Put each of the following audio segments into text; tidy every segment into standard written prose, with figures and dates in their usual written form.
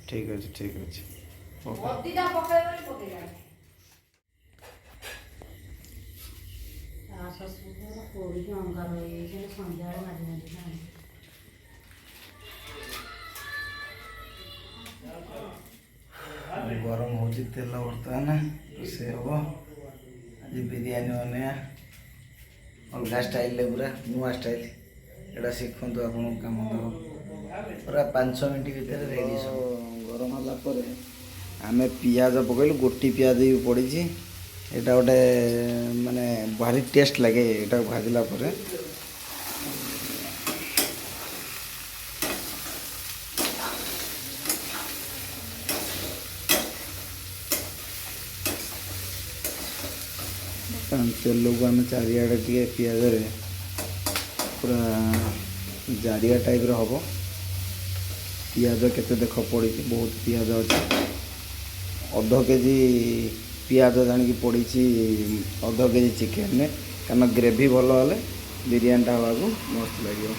ठीक अच्छे ठीक अच्छे गरम हो तेल बर्तमान रोषे हम आज बिरियानी बनवा अलग स्टाइल पूरा नुआ स्टाइल एटा शिखु आप कम पूरा 5 मिनट भितर रेडी सब गरम होगापर आम पियाज पकड़ू गोटी पियाज भी पड़ी यहाँ गोटे माने भारी टेस्ट लगे यहाँ भाजला तेल को आम चारिआडे टे पियाज पूरा जारिया टाइप हम पियाज केते देख पड़ी बहुत पियाज अच्छे अध केजी पियाज जाणी पड़ी अध केजी चिकेन कारण ग्रेवी भल हेल्ले बिरियानी हवा को मस्त लगे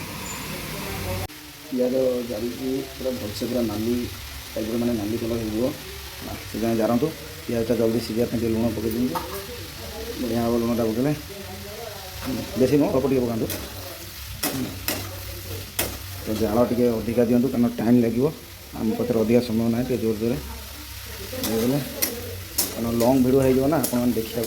पियाज जारी पूरा भलसे पूरा नाली टाइप मैंने नाली कलर हो जानतु पियाजटा जल्दी सीझापी लुण पकई दिखाँ बढ़िया हम लुणटा पकड़े बेसी नुह अल्प टे पकातु तो जाल टे अधिका दिंतु कारण टाइम लगे आम पाखे अधिका समय ना जोर जोर देदेले कारण लंग भिडियो होना आप देखा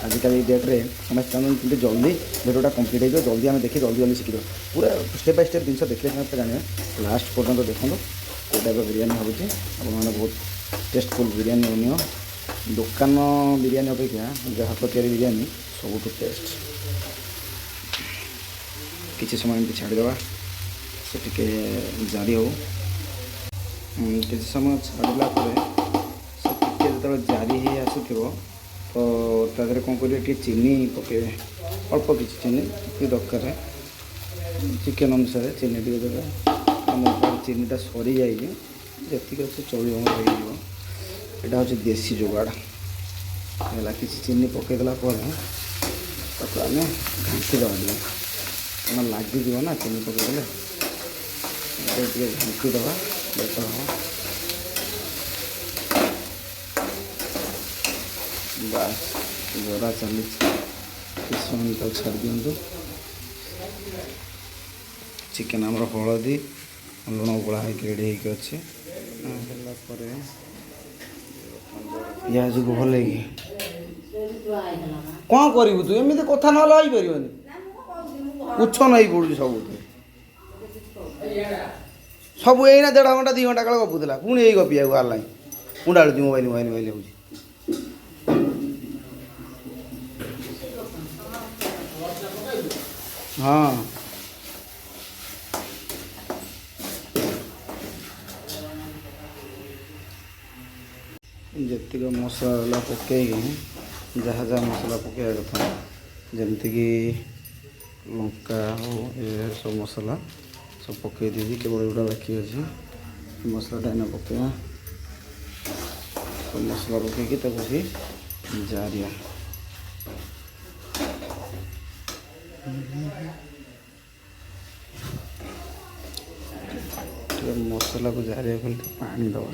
आजिकल डेट्रे समस्त चाहते जल्दी भिडियोटा कम्प्लीट हो जल्दी आम देखिए जल्दी जल्दी शिखी पूरा स्टेप बाय स्टेप जिन देखले जाने लास्ट पर्यटन देखो कौ टाइप बिरियानी होगी आपने बहुत टेस्टफुल बिरियानी बनियो दुकान बिरियानी अपेक्षा जहाँ हाथ तैयारी बिरियानी सबुठ टेस्ट किसी समय एमती छाड़ीदे से टे जारी हो किसी समय छाड़ला से जो जारी हो आसो तो तादे कौन करेंगे चीनी पके अल्प किसी चीनी दरकार चिकेन अनुसार चीनी टे देवे चीनीटा सरी जाए जी अच्छे चलो यहाँ हूँ देसी जुगाड़ है कि चीनी पकईदेला आम घाटी दवा टे कारण लगिज ना चीनी पकईदे घाटी दवा बेटर हम बस जरा चली समय तक छाड़ दिंतु चिकेन आमर हलदी लुण गोला रेडी होगी अच्छे पियाज को भल कौन करू तू एमती कथा ना पार पुछ नहीं पड़ू सब सब यही 1.5 घंटा 2 घंटा काल गपुला पुणी यही गपिया बाहर पुंडा मोबाइल मोबाइल मोबाइल हो हाँ जी मसला पकई जहाँ जहाँ मसला पकड़ा कथा जमीक लंका हो सब मसला सब पकई दी केवल जोड़ा बाकी अच्छे मसलाटा एना पकड़ा सब मसला पकईकि जारिया मसला को जारिया खोल पानी दवा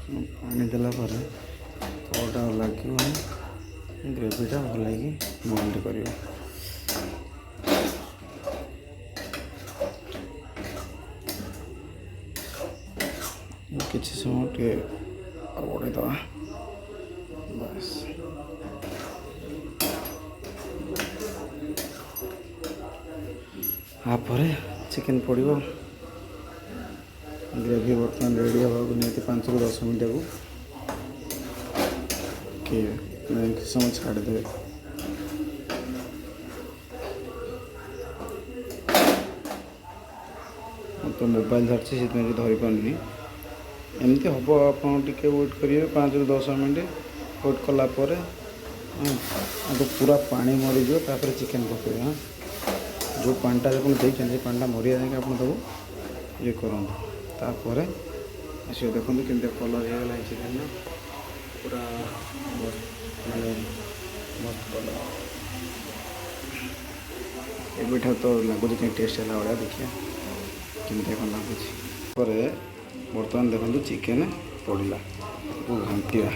पानी देला तलटा लगे ग्रेवीटा भल मेल्ट कर किसी समय टे बढ़े दवा बस आपर चिकेन पड़ो ग्रेवी बर्तमान रेडी हवा नहीं 5 ରୁ 10 मिनट को किसी समय छाड़ीदे तो मोबाइल धरती से धरी पानी एमती हम आप वेट करेंगे 5 ରୁ 10 मिनट वेट कलापर तो पूरा पानी मरीज तापर चिकेन पकड़े हाँ जो पानीटा जो देखते पानीटा मरी जाए आप ये करूँ तापर आस देखते कलर हो गला चिकेन पूरा माने ପିଠା ତ ଲାଗୁଛି କାହିଁ ଟେଷ୍ଟ ହେଲା ଭଳିଆ। ଦେଖିବା କେମିତି କ'ଣ ଲାଗୁଛି। ପରେ ବର୍ତ୍ତମାନ ଦେଖନ୍ତୁ ଚିକେନ୍ ପଡ଼ିଲା, ତାକୁ ଘାଣ୍ଟିବା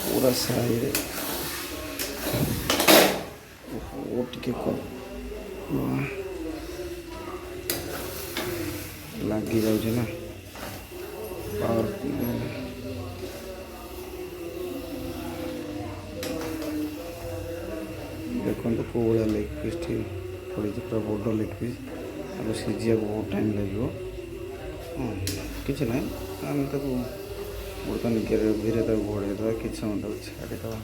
ପୁରା ସାଇରେ। ଓ ଟିକେ ଲାଗି ଯାଉଛି ନା ପାୱାର। ଦେଖନ୍ତୁ କେଉଁ ଭଳିଆ ଲେଗ୍ ପିସ୍ଟି ପଡ଼ିଛି, ପୁରା ବଡ଼ ଲେଗ୍ ପିସ୍। ତାକୁ ସିଝିବାକୁ ବହୁତ ଟାଇମ୍ ଲାଗିବ। କିଛି ନାହିଁ, ଆମେ ତାକୁ ବର୍ତ୍ତମାନ ଗ୍ରେଭିରେ ତାକୁ ଘୋଡ଼େଇ ଦେବା, କିଛି ସମୟ ତାକୁ ଛାଡ଼ିଦେବା।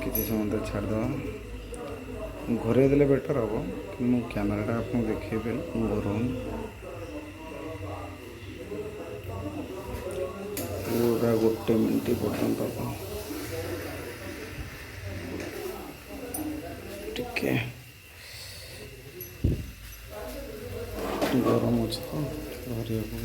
କିଛି ସମୟ ତାକୁ ଛାଡ଼ିଦେବା, ଘୋରେଇ ଦେଲେ ବେଟର୍ ହେବ। କିନ୍ତୁ ମୁଁ କ୍ୟାମେରାଟା ଆପଣଙ୍କୁ ଦେଖେଇଦେଲି, ମୁଁ ଘୋରଉନି। ପୁରା 1 ମିନିଟ୍ ପର୍ଯ୍ୟନ୍ତ ଆପଣ ଟିକେ ଗରମ ଅଛି ତ ଧରିବାକୁ।